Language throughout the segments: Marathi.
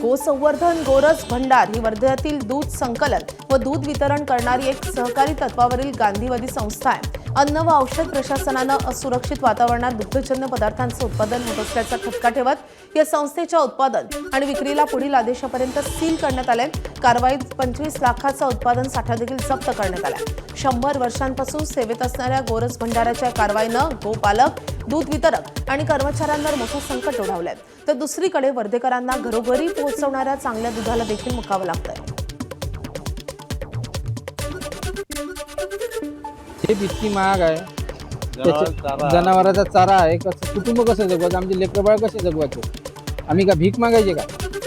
गोसंवर्धन गोरज भंडार ही वर्ध्यातील दूध संकलन व दूध वितरण करणारी एक सहकारी तत्वावरील गांधीवादी संस्था आहे। अन्न व औषध प्रशासनानं असुरक्षित वातावरणात दुग्धजन्य पदार्थांचं उत्पादन होत असल्याचा ठपका ठेवत या संस्थेच्या उत्पादन आणि विक्रीला पुढील आदेशापर्यंत सील करण्यात आले। कारवाईत 25 लाखाचा उत्पादन साठा देखील जप्त करण्यात आला। 100 वर्षांपासून सेवेत असणाऱ्या गोरज भंडाराच्या कारवाईनं गोपालक, दूध वितरक आणि कर्मचाऱ्यांवर मोठं संकट ओढावलंय, तर दुसरीकडे वर्धेकरांना घरोघरी पोहोचवणाऱ्या चांगल्या दुधाला देखील मुकावं लागतंय। हे इतकी महाग आहे, जनावरांचा चारा आहे, कसं कुटुंब कसं जगवायचं, आमचे लेकरबाळ कसे जगवायचे, आम्ही का भीक मागायचे का?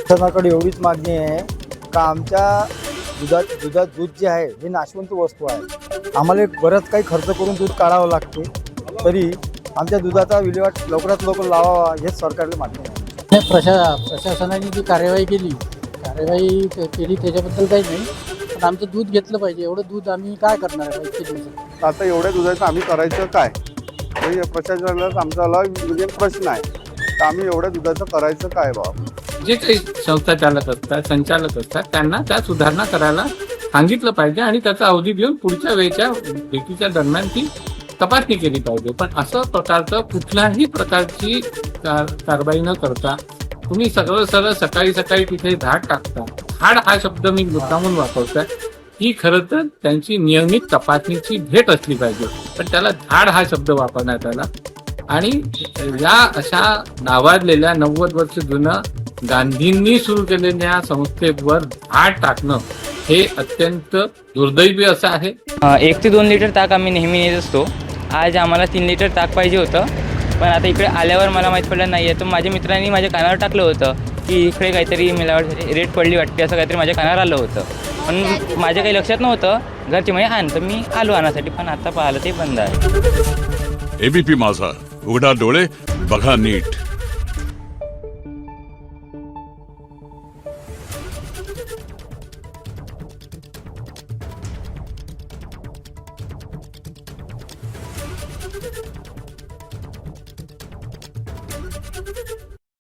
शासनाकडे एवढीच मागणी आहे का आमच्या दुधात दूध जे आहे हे नाशवंत वस्तू आहे। आम्हाला बरंच काही खर्च करून दूध काढावं लागते, तरी आमच्या दुधाचा विल्हेवाट लवकरात लवकर लावावा हेच सरकारला मागणी आहे। प्रशासनाने जी कार्यवाही केली त्याच्याबद्दल काही नाही, पण आमचं दूध घेतलं पाहिजे। एवढं दूध आम्ही काय करणार आहे इतके दिवस? आता एवढ्या दुधाचं आम्ही करायचं काय, हे प्रशासनाला आमचा म्हणजे प्रश्न आहे, तर आम्ही एवढ्या दुधाचं करायचं काय बाबा? जे काही संस्था चालक असतात, संचालक असतात, त्यांना त्या सुधारणा करायला सांगितलं पाहिजे आणि त्याचा अवधी घेऊन पुढच्या वेळच्या भेटीच्या दरम्यान ती तपासणी केली पाहिजे। पण असं प्रकारचं कुठल्याही प्रकारची कारवाई न करता तुम्ही सरळ सकाळी तिथे धाड टाकता। धाड हा शब्द मी मुद्दामून वापरतोय, ही खरं तर त्यांची नियमित तपासणीची भेट असली पाहिजे, पण त्याला धाड हा शब्द वापरण्यात आला। आणि या अशा नावाजलेल्या 90 वर्ष जुनं गांधींनी सुरू केलेल्या संस्थेवर धाड टाकणं हे अत्यंत दुर्दैवी असं आहे। 1 ते 2 लिटर ताक आम्ही नेहमी नेत असतो। आज आम्हाला 3 लिटर ताक पाहिजे होतं, पण आता इकडे आल्यावर मला माहीत पडलं नाही आहे। तर माझ्या मित्रांनी माझ्या कानावर टाकलं होतं की इकडे काहीतरी मला रेट पडली वाटते, असं काहीतरी माझ्या कानावर आलं होतं, पण माझ्या काही लक्षात नव्हतं। घरचे म्हणजे आण, तर मी आलो आणण्यासाठी, पण आता पाहिलं ते बंद आहे। एबीपी माझा, उघडा डोळे बघा नीट।